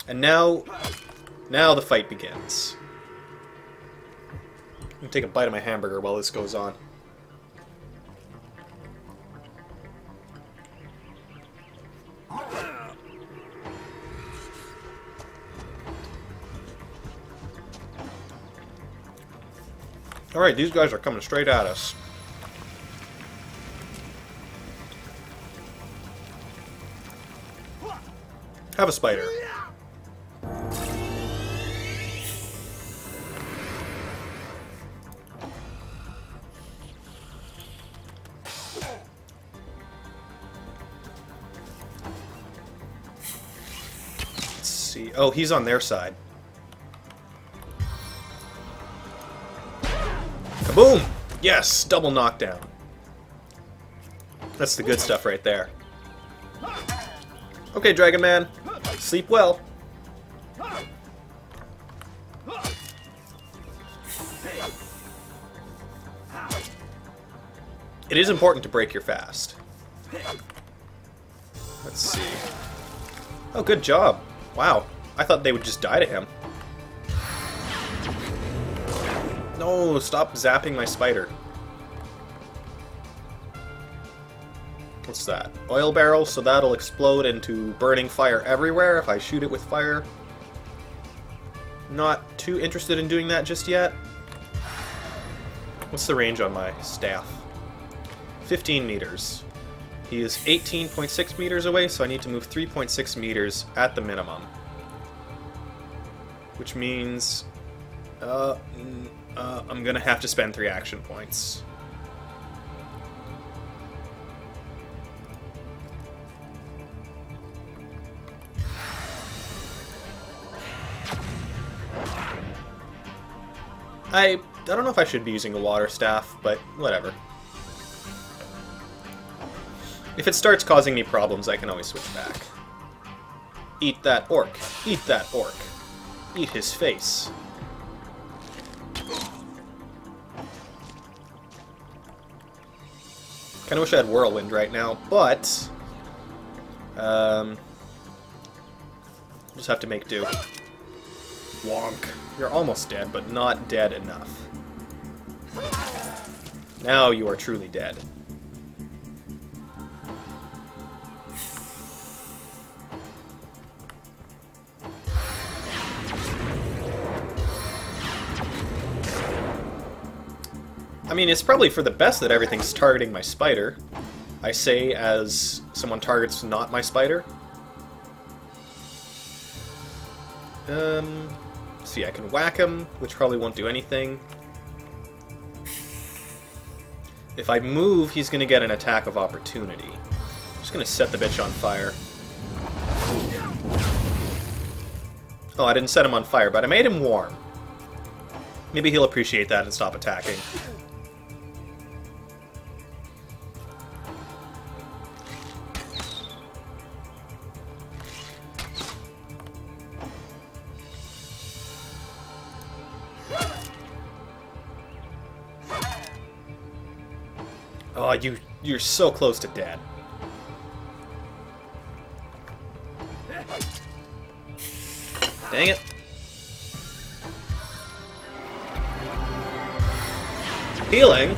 And now the fight begins. I'm gonna take a bite of my hamburger while this goes on. Alright, these guys are coming straight at us. Have a spider. Let's see. Oh, he's on their side. Kaboom! Yes! Double knockdown. That's the good stuff right there. Okay, Dragon Man. Sleep well. It is important to break your fast. Let's see. Oh, good job. Wow. I thought they would just die to him. No, stop zapping my spider. What's that? Oil barrel, so that'll explode into burning fire everywhere if I shoot it with fire. Not too interested in doing that just yet. What's the range on my staff? 15 meters. He is 18.6 meters away, so I need to move 3.6 meters at the minimum. Which means... I'm gonna have to spend 3 action points. I don't know if I should be using a water staff, but whatever. If it starts causing me problems, I can always switch back. Eat that orc. Eat that orc. Eat his face. Kinda wish I had Whirlwind right now, but... just have to make do. Wonk. You're almost dead, but not dead enough. Now you are truly dead. I mean, it's probably for the best that everything's targeting my spider. I say as someone targets not my spider. See, I can whack him, which probably won't do anything. If I move, he's going to get an attack of opportunity. I'm just going to set the bitch on fire. Oh, I didn't set him on fire, but I made him warm. Maybe he'll appreciate that and stop attacking. Oh, you're so close to dead. Dang it. Healing?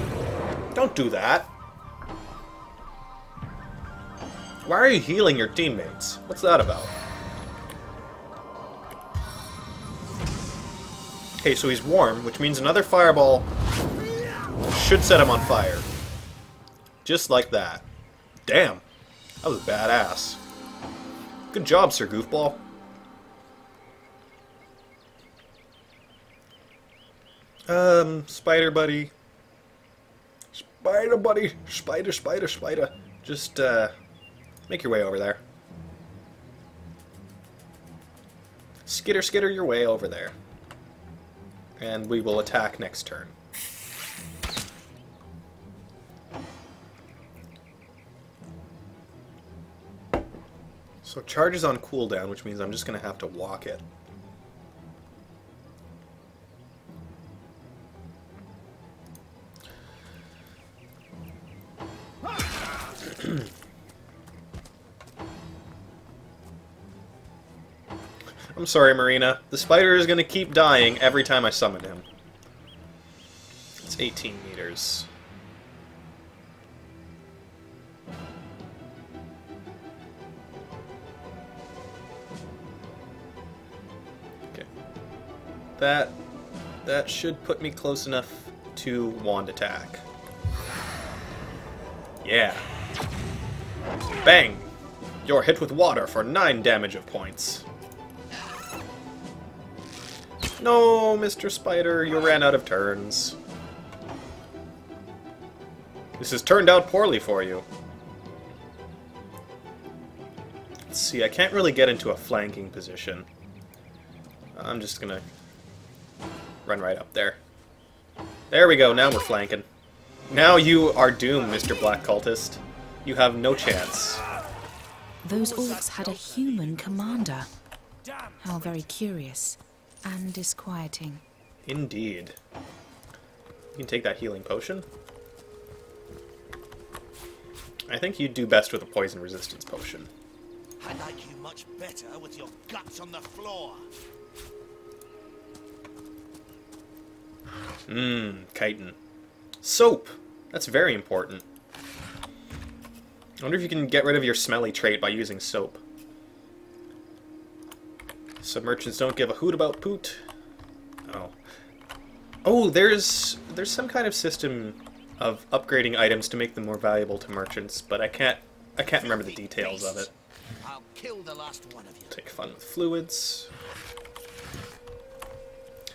Don't do that. Why are you healing your teammates? What's that about? Okay, so he's warm, which means another fireball should set him on fire. Just like that. Damn. That was badass. Good job, Sir Goofball. Spider buddy. Spider buddy. Spider, spider, spider. Just, make your way over there. Skitter, skitter your way over there. And we will attack next turn. So charge is on cooldown, which means I'm just going to have to walk it. I'm sorry, Marina. The spider is going to keep dying every time I summon him. It's 18 meters. Okay. That should put me close enough to wand attack. Yeah. Bang! You're hit with water for 9 damage of points. No, Mr. Spider, you ran out of turns. This has turned out poorly for you. Let's see, I can't really get into a flanking position. I'm just gonna run right up there. There we go, now we're flanking. Now you are doomed, Mr. Black Cultist. You have no chance. Those orcs had a human commander. How very curious and disquieting. Indeed. You can take that healing potion. I think you'd do best with a poison resistance potion. I like you much better with your guts on the floor. Chitin. Soap! That's very important. I wonder if you can get rid of your smelly trait by using soap. Some merchants don't give a hoot about poot. Oh. Oh, there's some kind of system of upgrading items to make them more valuable to merchants, but I can't remember the details of it. I'll kill the last one of you. Take fun with fluids.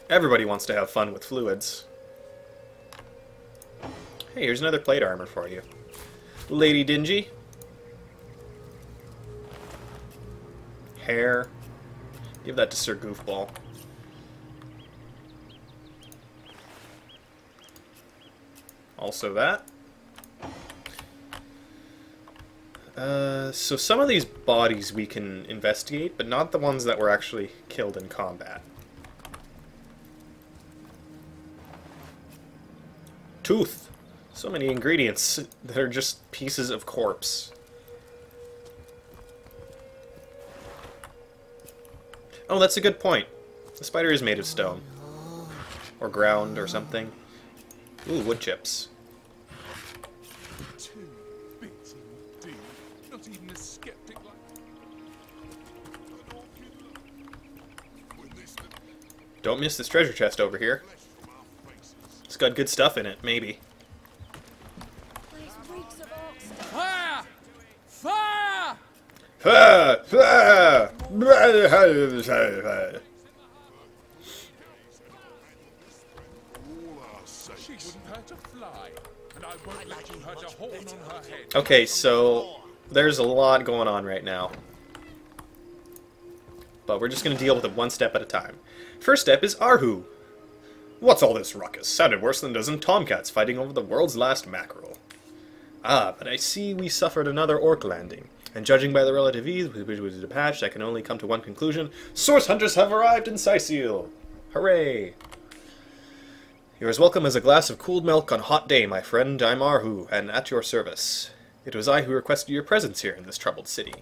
Everybody wants to have fun with fluids. Hey, here's another plate armor for you. Lady Dingy. Hair. Give that to Sir Goofball. Also that. So some of these bodies we can investigate, but not the ones that were actually killed in combat. Tooth. So many ingredients that are just pieces of corpse. Oh, that's a good point. The spider is made of stone. Or ground or something. Ooh, wood chips. Too bits indeed. Not even a skeptic like Don't miss this treasure chest over here. It's got good stuff in it, maybe. Fire! Fire! She wouldn't hurt a fly, and I won't let you hurt a horn on her head. Okay, so there's a lot going on right now. But we're just going to deal with it one step at a time. First step is Arhu. What's all this ruckus? Sounded worse than a dozen tomcats fighting over the world's last mackerel. Ah, but I see we suffered another orc landing. And judging by the relative ease with which it was dispatched, I can only come to one conclusion. Source hunters have arrived in Sicil! Hooray! You're as welcome as a glass of cooled milk on a hot day, my friend. I'm Arhu, and at your service. It was I who requested your presence here in this troubled city.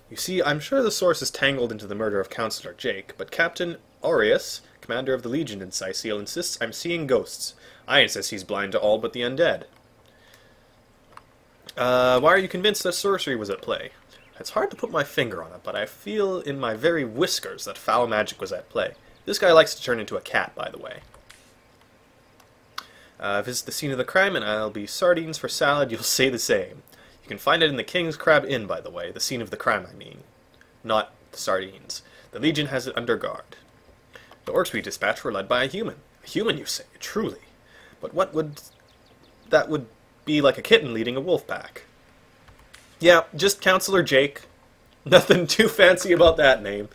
You see, I'm sure the source is tangled into the murder of Councillor Jake, but Captain Orius, commander of the Legion in Sicil, insists I'm seeing ghosts. I insist he's blind to all but the undead. Why are you convinced that sorcery was at play? It's hard to put my finger on it, but I feel in my very whiskers that foul magic was at play. This guy likes to turn into a cat, by the way. Visit the scene of the crime, and I'll be sardines for salad. You'll say the same. You can find it in the King's Crab Inn, by the way. The scene of the crime, I mean. Not the sardines. The Legion has it under guard. The orcs we dispatched were led by a human. A human, you say? Truly. But what would... that would be like a kitten leading a wolf pack. Yeah, just Councillor Jake. Nothing too fancy about that name.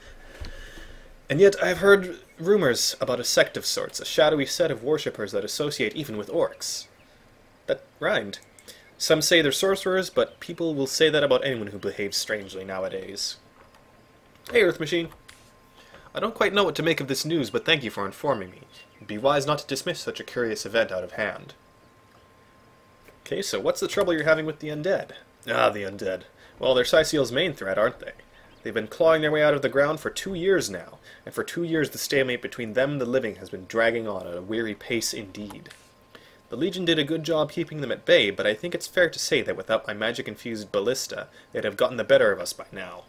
And yet I've heard rumors about a sect of sorts, a shadowy set of worshippers that associate even with orcs. That rhymed. Some say they're sorcerers, but people will say that about anyone who behaves strangely nowadays. Hey, Earth Machine. I don't quite know what to make of this news, but thank you for informing me. It'd be wise not to dismiss such a curious event out of hand. Okay, so what's the trouble you're having with the undead? Ah, the undead. Well, they're Sicil's main threat, aren't they? They've been clawing their way out of the ground for 2 years now, and for 2 years the stalemate between them and the living has been dragging on at a weary pace indeed. The Legion did a good job keeping them at bay, but I think it's fair to say that without my magic-infused ballista, they'd have gotten the better of us by now.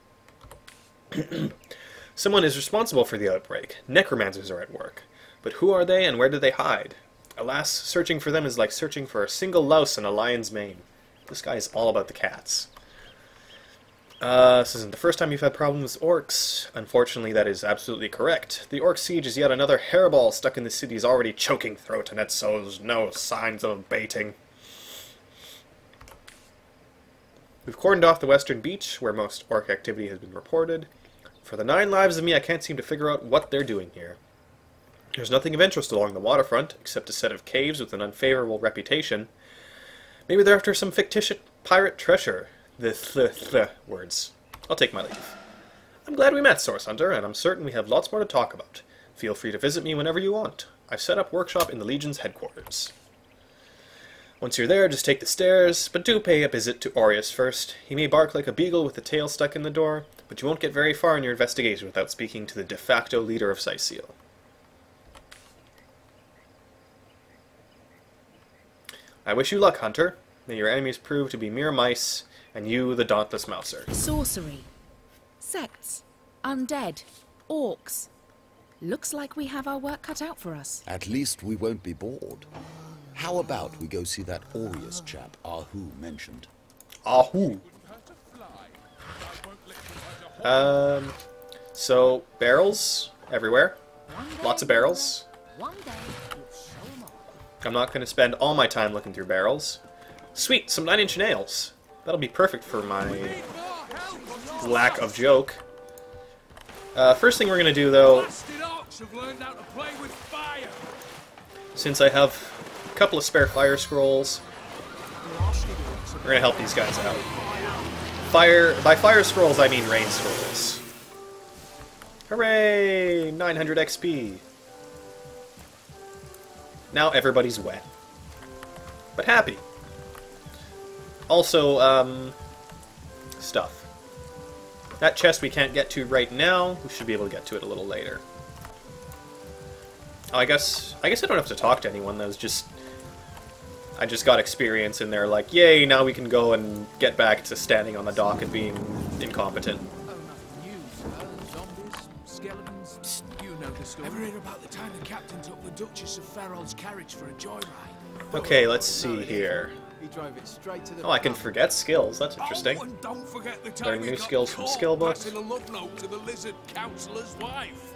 Someone is responsible for the outbreak. Necromancers are at work. But who are they and where do they hide? Alas, searching for them is like searching for a single louse in a lion's mane. This guy is all about the cats. This isn't the first time you've had problems with orcs. Unfortunately, that is absolutely correct. The orc siege is yet another hairball stuck in the city's already choking throat, and it shows no signs of abating. We've cordoned off the western beach, where most orc activity has been reported. For the 9 lives of me, I can't seem to figure out what they're doing here. There's nothing of interest along the waterfront, except a set of caves with an unfavorable reputation. Maybe they're after some fictitious pirate treasure. The words. I'll take my leave. I'm glad we met, Source Hunter, and I'm certain we have lots more to talk about. Feel free to visit me whenever you want. I've set up workshop in the Legion's headquarters. Once you're there, just take the stairs, but do pay a visit to Orius first. He may bark like a beagle with the tail stuck in the door, but you won't get very far in your investigation without speaking to the de facto leader of Syceal. I wish you luck, Hunter. May your enemies prove to be mere mice, and you the dauntless mouser. Sorcery. Sects. Undead. Orcs. Looks like we have our work cut out for us. At least we won't be bored. How about we go see that Orius chap Ahu mentioned? Ahu. So, barrels everywhere. Lots of barrels. I'm not going to spend all my time looking through barrels. Sweet, some 9-inch nails. That'll be perfect for my lack of joke. First thing we're going to do, though, since I have a couple of spare fire scrolls, we're going to help these guys out. By fire scrolls, I mean rain scrolls. Hooray! 900 XP. Now everybody's wet. But happy. Also, stuff. That chest we can't get to right now. We should be able to get to it a little later. Oh, I guess I don't have to talk to anyone. That was just... I just got experience in there, like, yay, now we can go and get back to standing on the dock and being incompetent. Ever hear about the time the captain took the Duchess of Ferrol's carriage for a joyride? Okay, let's see here. Oh, I can forget skills. That's interesting. Oh, and don't forget the time Learn we new got skills from caught skill books. passing a love note to the lizard councillor's wife.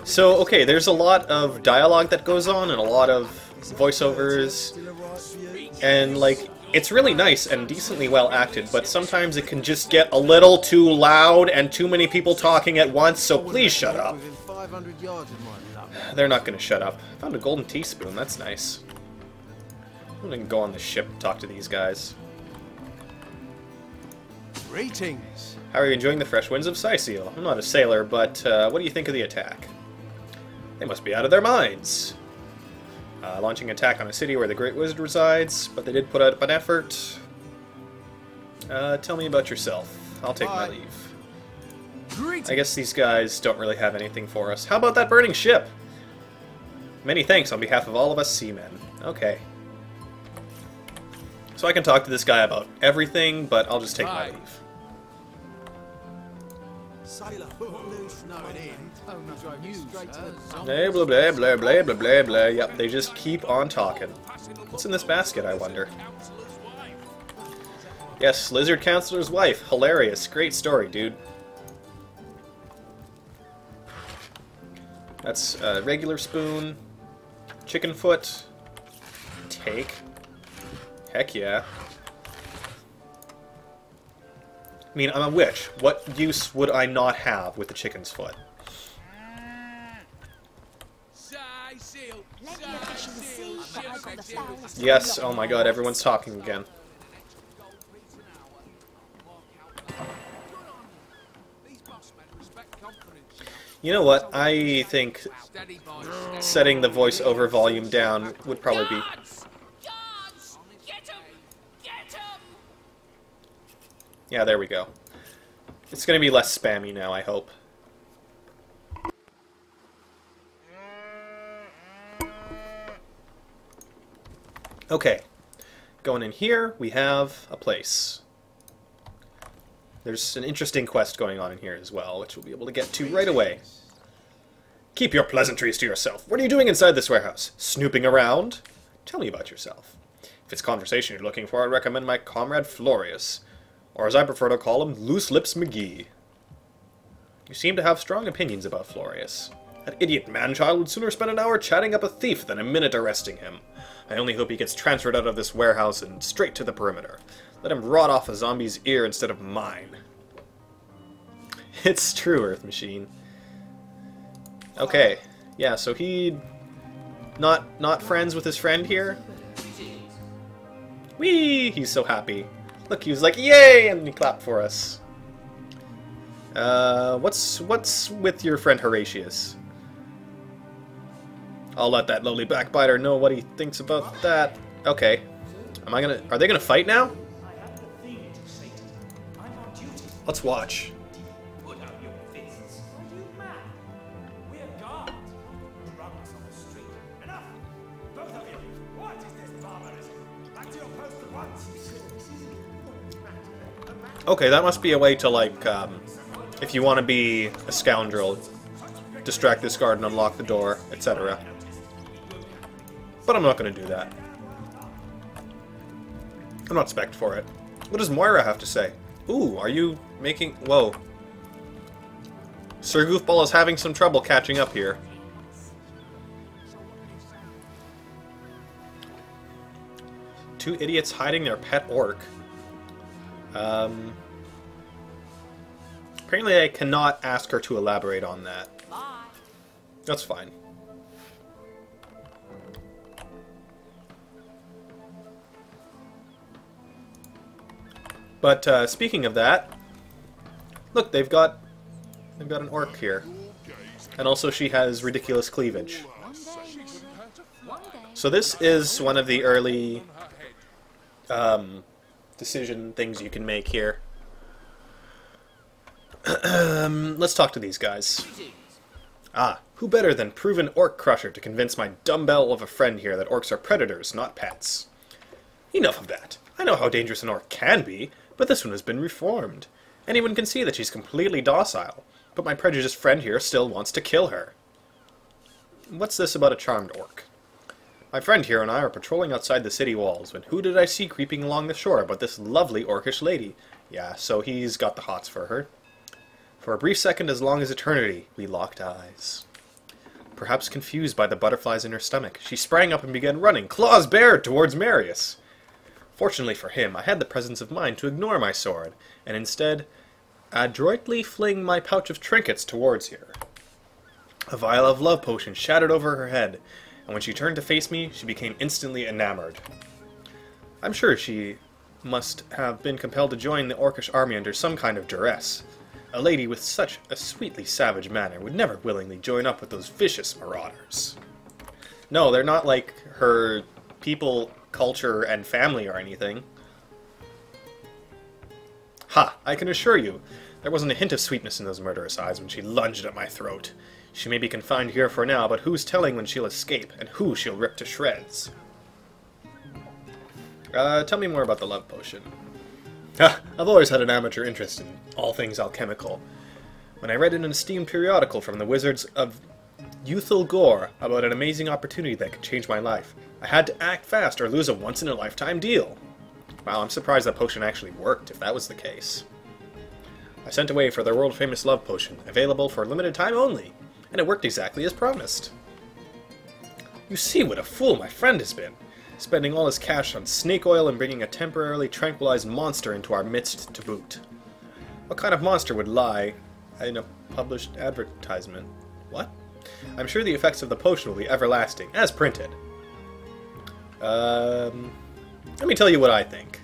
So, okay, there's a lot of dialogue that goes on and a lot of voiceovers. And, like, it's really nice and decently well acted, but sometimes it can just get a little too loud and too many people talking at once, so please shut up. They're not going to shut up. I found a golden teaspoon, that's nice. I'm going to go on the ship and talk to these guys. Greetings. How are you enjoying the fresh winds of Syceal? I'm not a sailor, but what do you think of the attack? They must be out of their minds. Launching an attack on a city where the Great Wizard resides, but they did put up an effort. Tell me about yourself. I'll take my leave. I guess these guys don't really have anything for us. How about that burning ship? Many thanks on behalf of all of us seamen. Okay. So I can talk to this guy about everything, but I'll just take my leave. Blah, blah, blah, blah, blah, blah, blah, blah. Yep, they just keep on talking. What's in this basket, I wonder? Yes, Lizard Counselor's wife. Hilarious. Great story, dude. That's a regular spoon. Chicken foot. Take. Heck yeah. I mean, I'm a witch. What use would I not have with the chicken's foot? Yes, oh my god, everyone's talking again. You know what? I think setting the voice-over volume down would probably be... Yeah, there we go. It's going to be less spammy now, I hope. Okay. Going in here, we have a place. There's an interesting quest going on in here as well, which we'll be able to get to right away. Keep your pleasantries to yourself. What are you doing inside this warehouse? Snooping around? Tell me about yourself. If it's conversation you're looking for, I'd recommend my comrade Florius. Or as I prefer to call him, Loose Lips McGee. You seem to have strong opinions about Florius. That idiot man-child would sooner spend an hour chatting up a thief than a minute arresting him. I only hope he gets transferred out of this warehouse and straight to the perimeter. Let him rot off a zombie's ear instead of mine. It's true, Earth Machine. Okay, yeah, so he... Not friends with his friend here? Whee! He's so happy. Look, he was like, yay! And he clapped for us. What's with your friend Horatius? I'll let that lowly backbiter know what he thinks about that. Okay. Are they gonna fight now? Let's watch. Okay, that must be a way to, like, if you want to be a scoundrel, distract this guard and unlock the door, etc. But I'm not going to do that. I'm not spec'd for it. What does Moira have to say? Ooh, are you making... Whoa. Sir Goofball is having some trouble catching up here. Two idiots hiding their pet orc. Apparently I cannot ask her to elaborate on that. That's fine. But speaking of that, look, they've got an orc here, and also she has ridiculous cleavage. So this is one of the early decision things you can make here. Let's talk to these guys. Ah, who better than proven orc crusher to convince my dumbbell of a friend here that orcs are predators, not pets? Enough of that. I know how dangerous an orc can be, but this one has been reformed. Anyone can see that she's completely docile, but my prejudiced friend here still wants to kill her. What's this about a charmed orc? My friend here and I are patrolling outside the city walls, when who did I see creeping along the shore but this lovely orcish lady? Yeah, so he's got the hots for her. For a brief second as long as eternity, we locked eyes. Perhaps confused by the butterflies in her stomach, she sprang up and began running, claws bared, towards Marius. Fortunately for him, I had the presence of mind to ignore my sword, and instead adroitly fling my pouch of trinkets towards her. A vial of love potion shattered over her head, and when she turned to face me, she became instantly enamored. I'm sure she must have been compelled to join the orcish army under some kind of duress. A lady with such a sweetly savage manner would never willingly join up with those vicious marauders. No, they're not like her people, culture, and family or anything. Ha! I can assure you, there wasn't a hint of sweetness in those murderous eyes when she lunged at my throat. She may be confined here for now, but who's telling when she'll escape, and who she'll rip to shreds? Tell me more about the love potion. I've always had an amateur interest in all things alchemical. When I read in an esteemed periodical from the Wizards of Youthful Gore about an amazing opportunity that could change my life, I had to act fast or lose a once-in-a-lifetime deal. Wow, I'm surprised that potion actually worked, if that was the case. I sent away for the world-famous love potion, available for a limited time only, and it worked exactly as promised. You see what a fool my friend has been, spending all his cash on snake oil and bringing a temporarily tranquilized monster into our midst to boot. What kind of monster would lie in a published advertisement? What? I'm sure the effects of the potion will be everlasting, as printed. Let me tell you what I think.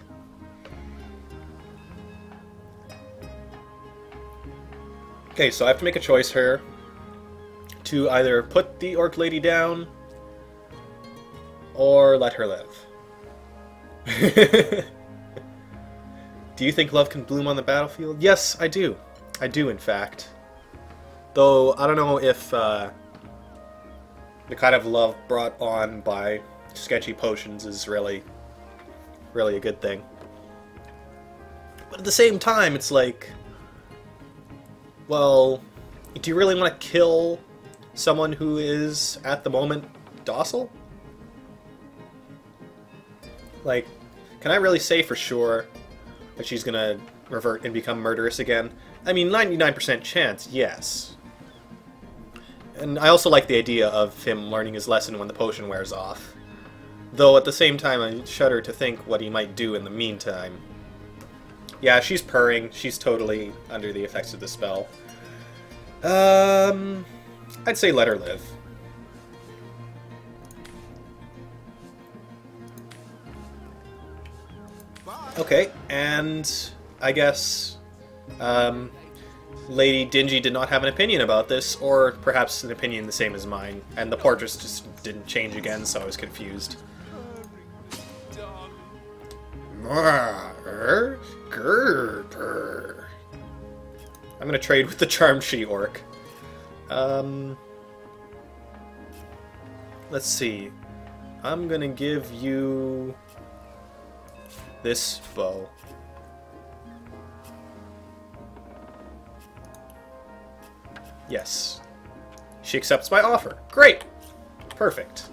Okay, so I have to make a choice here to either put the orc lady down or let her live. Do you think love can bloom on the battlefield? Yes, I do. I do, in fact. Though, I don't know if the kind of love brought on by sketchy potions is really a good thing. But at the same time, it's like, well, do you really want to kill someone who is, at the moment, docile? Like, can I really say for sure that she's gonna revert and become murderous again? I mean, 99% chance, yes. And I also like the idea of him learning his lesson when the potion wears off. Though at the same time, I shudder to think what he might do in the meantime. Yeah, she's purring. She's totally under the effects of the spell. I'd say let her live. Okay, and I guess Lady Dingy did not have an opinion about this, or perhaps an opinion the same as mine, and the portraits just didn't change again, so I was confused. I'm gonna trade with the Charmed She-Orc. Let's see. I'm gonna give you this bow. Yes. She accepts my offer. Great! Perfect.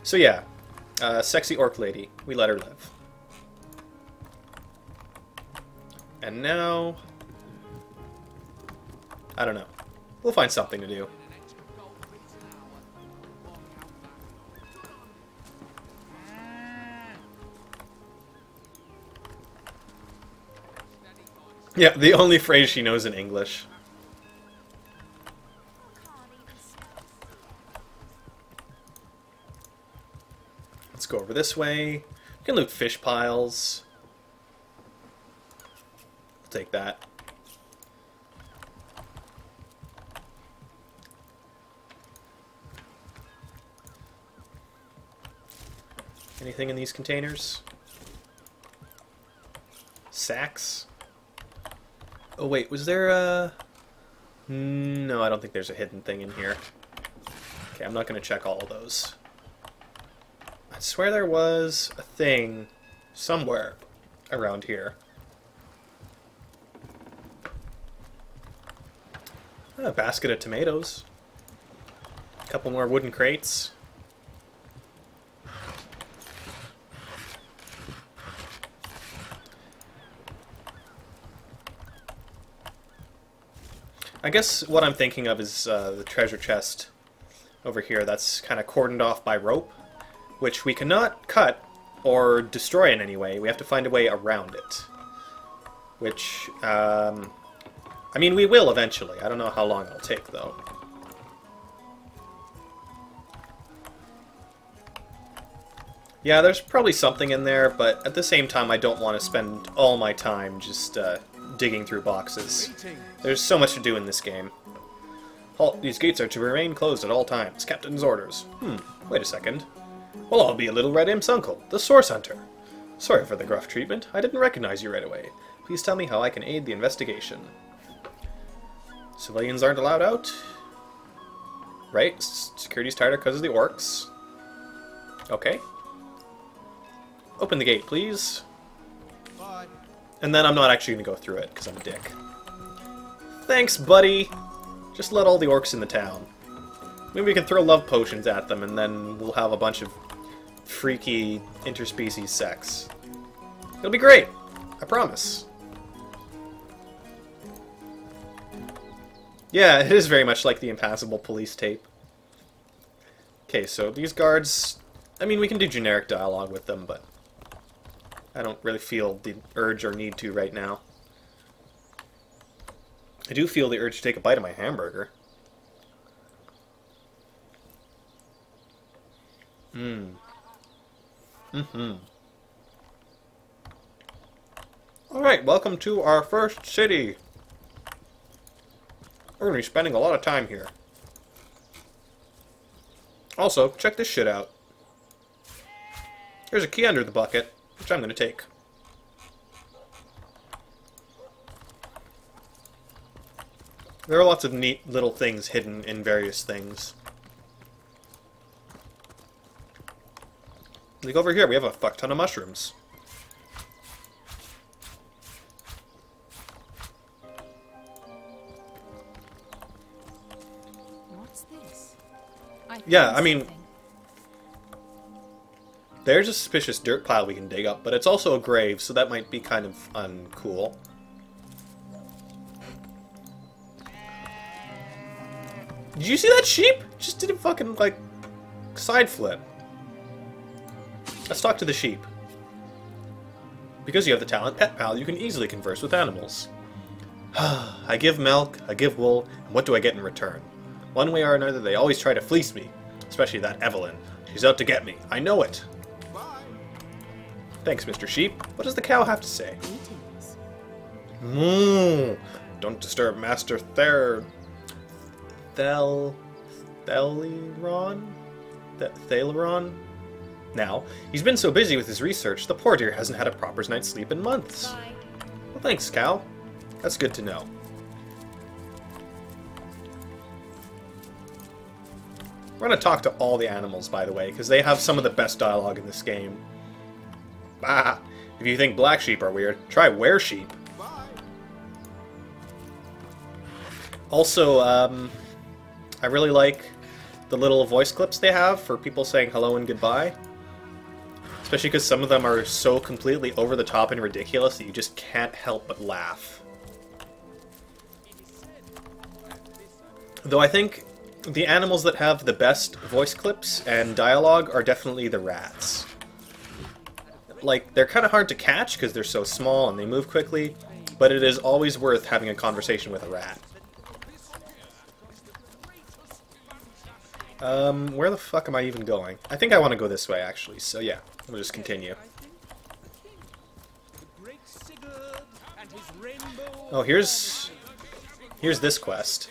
So yeah, sexy orc lady. We let her live. And now, I don't know. We'll find something to do. Yeah, the only phrase she knows in English. Let's go over this way. We can loot fish piles. We'll take that. Anything in these containers? Sacks? Oh wait, was there a... No, I don't think there's a hidden thing in here. Okay, I'm not going to check all of those. I swear there was a thing somewhere around here. A basket of tomatoes. A couple more wooden crates. I guess what I'm thinking of is the treasure chest over here that's kind of cordoned off by rope, which we cannot cut or destroy in any way. We have to find a way around it. Which, I mean, we will eventually. I don't know how long it'll take, though. Yeah, there's probably something in there, but at the same time, I don't want to spend all my time just digging through boxes. There's so much to do in this game. Halt, these gates are to remain closed at all times. Captain's orders. Wait a second. Well, I'll be a little red imp's uncle, the Source Hunter. Sorry for the gruff treatment. I didn't recognize you right away. Please tell me how I can aid the investigation. Civilians aren't allowed out? Right, security's tighter because of the orcs. Okay. Open the gate, please. Bye. And then I'm not actually going to go through it, because I'm a dick. Thanks, buddy! Just let all the orcs in the town. Maybe we can throw love potions at them, and then we'll have a bunch of freaky interspecies sex. It'll be great! I promise. Yeah, it is very much like the Impassable Police tape. Okay, so these guards... I mean, we can do generic dialogue with them, but I don't really feel the urge or need to right now. I do feel the urge to take a bite of my hamburger. Alright, welcome to our first city. We're going to be spending a lot of time here. Also, check this shit out. There's a key under the bucket, which I'm going to take. There are lots of neat little things hidden in various things. Like over here, we have a fuck ton of mushrooms. What's this? Yeah, I mean, there's a suspicious dirt pile we can dig up, but it's also a grave, so that might be kind of uncool. Did you see that sheep? Just did a fucking, like, side flip. Let's talk to the sheep. Because you have the talent Pet Pal, you can easily converse with animals. I give milk, I give wool, and what do I get in return? One way or another, they always try to fleece me. Especially that Evelyn. She's out to get me. I know it. Thanks, Mr. Sheep. What does the cow have to say? Greetings. Don't disturb Master Thaleron? Now, he's been so busy with his research, the poor dear hasn't had a proper night's sleep in months. Bye. Well, thanks, cow. That's good to know. We're going to talk to all the animals, by the way, because they have some of the best dialogue in this game. Bah! If you think black sheep are weird, try were sheep. Also, I really like the little voice clips they have for people saying hello and goodbye. Especially because some of them are so completely over the top and ridiculous that you just can't help but laugh. Though I think the animals that have the best voice clips and dialogue are definitely the rats. Like, they're kind of hard to catch because they're so small and they move quickly, but it is always worth having a conversation with a rat. Where the fuck am I even going? I think I want to go this way, actually, so yeah, we'll just continue. Oh, here's this quest.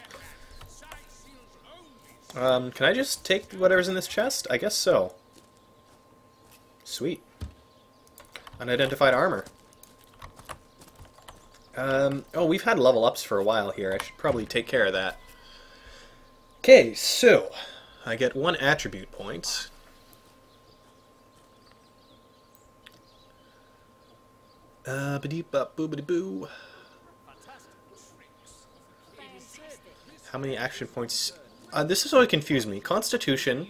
Can I just take whatever's in this chest? I guess so. Sweet. Unidentified armor. Oh, we've had level ups for a while here. I should probably take care of that. Okay, so I get 1 attribute point. Ba-dee-ba-boo-ba-dee-boo. How many action points? This has always confused me. Constitution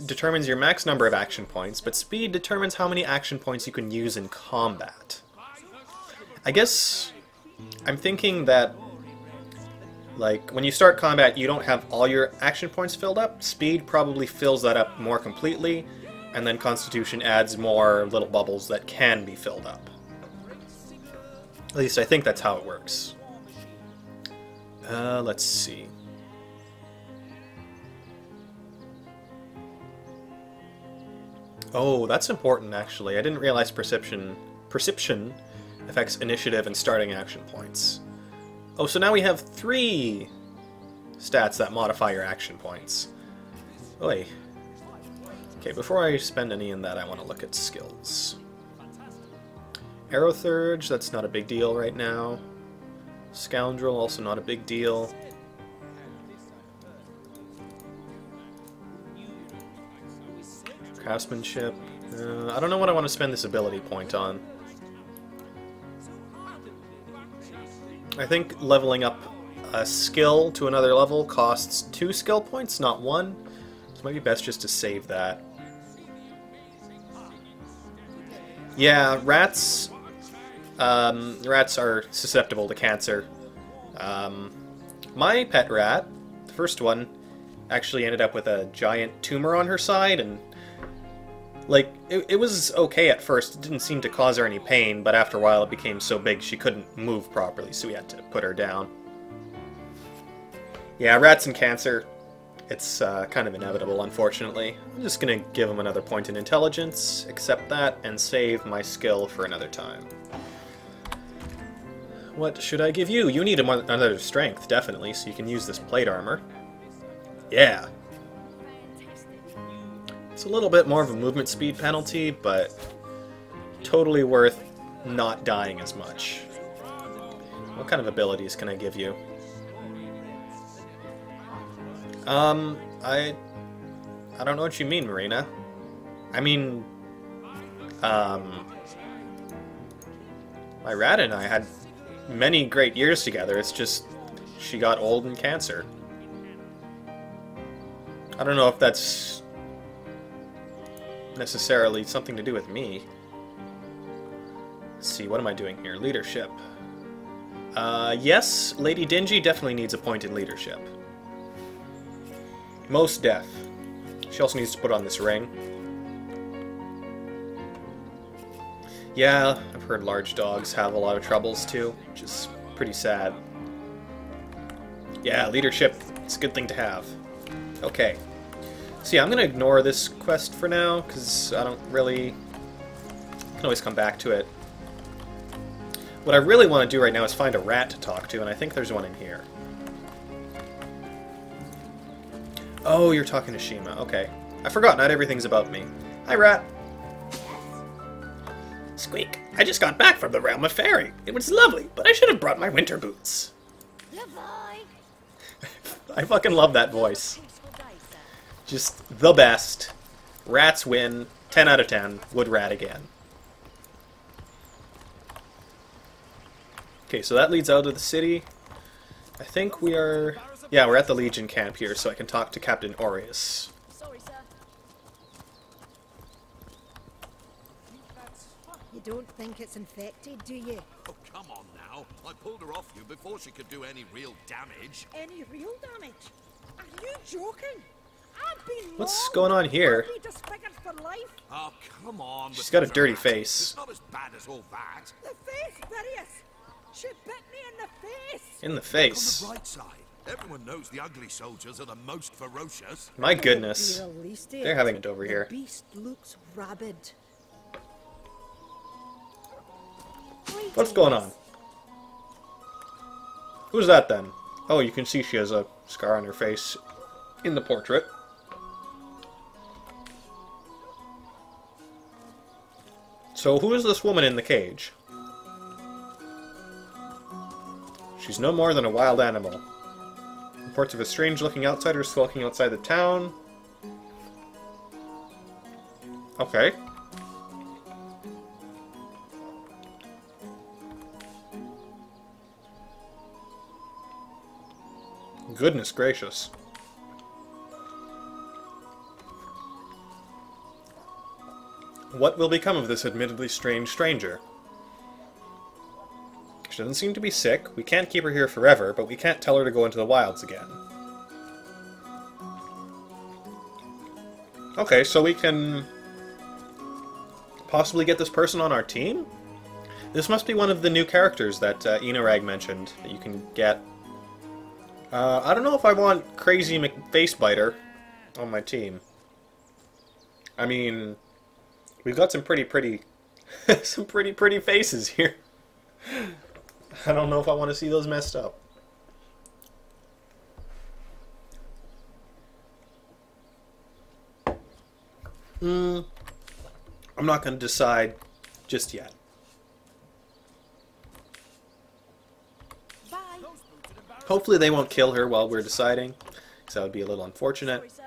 determines your max number of action points, but speed determines how many action points you can use in combat. I guess I'm thinking that, like, when you start combat, you don't have all your action points filled up. Speed probably fills that up more completely, and then Constitution adds more little bubbles that can be filled up. At least I think that's how it works. Let's see. Oh, that's important, actually. I didn't realize perception affects initiative and starting action points. Oh, so now we have 3 stats that modify your action points. Oy. Okay, before I spend any in that, I want to look at skills. Aerothurge, that's not a big deal right now. Scoundrel, also not a big deal. Craftsmanship. I don't know what I want to spend this ability point on. I think leveling up a skill to another level costs 2 skill points, not 1. So it might be best just to save that. Yeah, rats are susceptible to cancer. My pet rat, the first one, actually ended up with a giant tumor on her side, and like, it was okay at first. It didn't seem to cause her any pain, but after a while it became so big she couldn't move properly, so we had to put her down. Yeah, rats and cancer, it's kind of inevitable, unfortunately. I'm just gonna give them another point in intelligence, accept that, and save my skill for another time. What should I give you? You need another strength, definitely, so you can use this plate armor. Yeah! It's a little bit more of a movement speed penalty, but totally worth not dying as much. What kind of abilities can I give you? I don't know what you mean, Marina. I mean, my rat and I had many great years together. It's just she got old and cancer. I don't know if that's necessarily something to do with me. Let's see, what am I doing here? Leadership. Yes, Lady Dingy definitely needs appointed leadership. Most deaf. She also needs to put on this ring. Yeah, I've heard large dogs have a lot of troubles too, which is pretty sad. Yeah, leadership, it's a good thing to have. Okay. So yeah, I'm gonna ignore this quest for now, because I don't really... I can always come back to it. What I really want to do right now is find a rat to talk to, and I think there's one in here. Oh, you're talking to Shima. Okay. I forgot, not everything's about me. Hi, rat. Squeak, I just got back from the realm of fairy. It was lovely, but I should have brought my winter boots. I fucking love that voice. Just the best. Rats win. 10 out of 10. Would rat again. Okay, so that leads out of the city. I think we are... Yeah, we're at the Legion camp here, so I can talk to Captain Orius. Sorry, sir. You don't think it's infected, do you? Oh, come on now. I pulled her off you before she could do any real damage. Any real damage? Are you joking? I've been What's going on here? disfigured for life. Oh, come on. She's got a dirty face. It's not as bad as all that. The face, Orius. She bit me in the face. In the On face. the bright side, everyone knows the ugly soldiers are the most ferocious. My goodness. You're released it. They're having it over here. The beast looks rabid. What's going on? Who's that then? Oh, you can see she has a scar on her face in the portrait. So who is this woman in the cage? She's no more than a wild animal. Reports of a strange-looking outsider skulking outside the town. Okay. Goodness gracious. What will become of this admittedly strange stranger? She doesn't seem to be sick. We can't keep her here forever, but we can't tell her to go into the wilds again. Okay, so we can possibly get this person on our team? This must be one of the new characters that Inarag mentioned that you can get. I don't know if I want Crazy McFacebiter on my team. I mean, we've got some pretty some pretty faces here. I don't know if I want to see those messed up. I'm not going to decide just yet. Bye. Hopefully they won't kill her while we're deciding, because that would be a little unfortunate. Sorry, sir.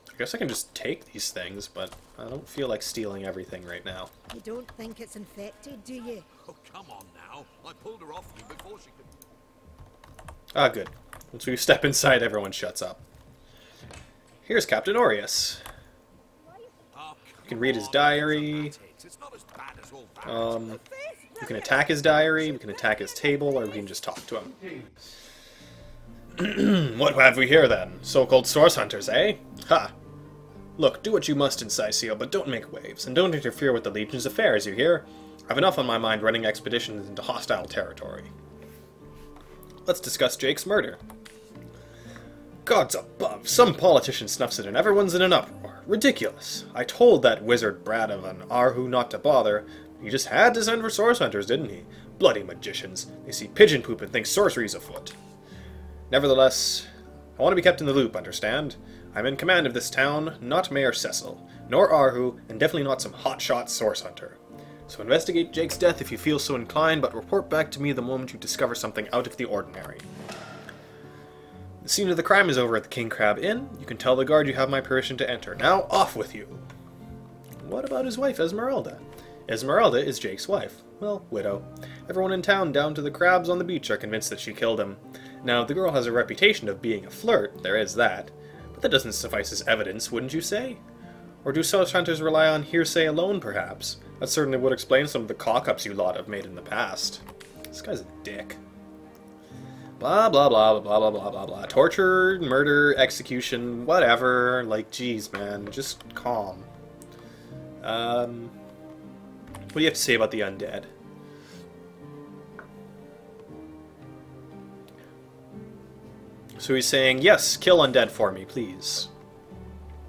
I guess I can just take these things, but I don't feel like stealing everything right now. You don't think it's infected, do you? Oh, come on now. I pulled her off you before she could... Ah, good. Once we step inside, everyone shuts up. Here's Captain Orius. Oh, You can read his diary. it's not as bad as all that. We can attack his diary, we can attack his table, or we can just talk to him. What have we here, then? So-called source hunters, eh? Ha! Look, do what you must in Siceo, but don't make waves, and don't interfere with the Legion's affairs, you hear? I've enough on my mind running expeditions into hostile territory. Let's discuss Jake's murder. Gods above, some politician snuffs it and everyone's in an uproar. Ridiculous. I told that wizard brat of an Arhu not to bother. He just had to send for source hunters, didn't he? Bloody magicians. They see pigeon poop and think sorcery's afoot. Nevertheless, I want to be kept in the loop, understand? I'm in command of this town, not Mayor Cecil, nor Arhu, and definitely not some hotshot source hunter. So investigate Jake's death if you feel so inclined, but report back to me the moment you discover something out of the ordinary. The scene of the crime is over at the King Crab Inn. You can tell the guard you have my permission to enter. Now, off with you! What about his wife, Esmeralda? Esmeralda is Jake's wife. Well, widow. Everyone in town down to the crabs on the beach are convinced that she killed him. Now, the girl has a reputation of being a flirt, there is that. But that doesn't suffice as evidence, wouldn't you say? Or do such hunters rely on hearsay alone, perhaps? That certainly would explain some of the cock-ups you lot have made in the past. This guy's a dick. Blah, blah, blah, blah, blah, blah, blah, blah. Torture, murder, execution, whatever. Like, geez, man, just calm. What do you have to say about the undead? So he's saying, yes, kill undead for me, please.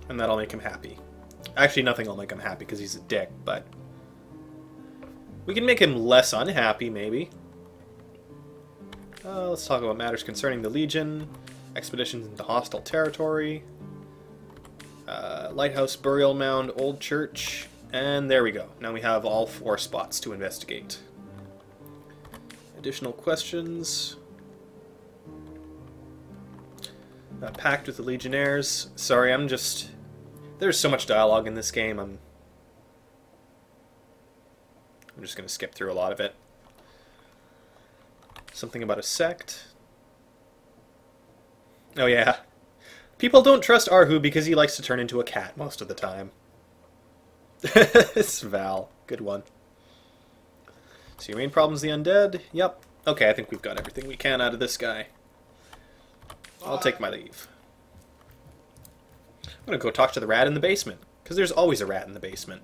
And that'll make him happy. Actually, nothing will make him happy because he's a dick, but... we can make him less unhappy, maybe. Let's talk about matters concerning the Legion, expeditions into hostile territory, lighthouse, burial mound, old church, and there we go. Now we have all 4 spots to investigate. Additional questions. Pact with the Legionnaires. Sorry, I'm just... there's so much dialogue in this game, I'm just going to skip through a lot of it. Something about a sect. Oh yeah. People don't trust Arhu because he likes to turn into a cat most of the time. It's Val. Good one. So your main problem's the undead? Yep. Okay, I think we've got everything we can out of this guy. I'll take my leave. I'm gonna go talk to the rat in the basement, because there's always a rat in the basement.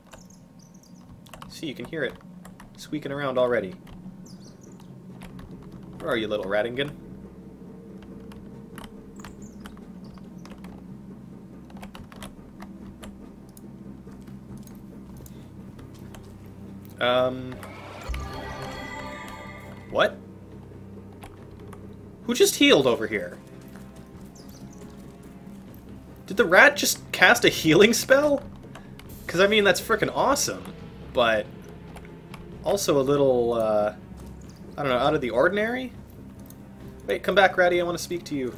See, you can hear it squeaking around already. Where are you, little Rattingan? What? Who just healed over here? Did the rat just cast a healing spell? Because, I mean, that's frickin' awesome. But also a little, I don't know, out of the ordinary? Wait, come back, Ratty, I want to speak to you.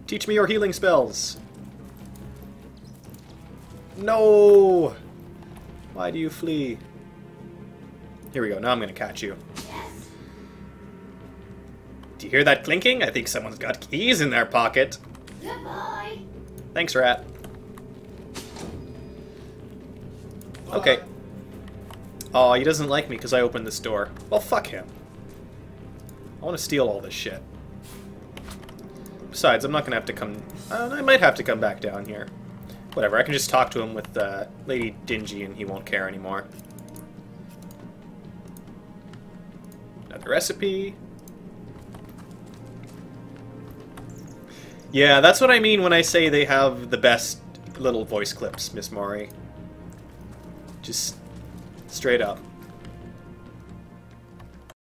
Teach me your healing spells. No! Why do you flee? Here we go, now I'm going to catch you. Do you hear that clinking? I think someone's got keys in their pocket. Goodbye. Thanks, rat. Okay. Aw, he doesn't like me because I opened this door. Well, fuck him. I want to steal all this shit. Besides, I'm not going to have to come... I might have to come back down here. Whatever, I can just talk to him with Lady Dingy and he won't care anymore. Another recipe. Yeah, that's what I mean when I say they have the best little voice clips, Miss Mori. Just straight up.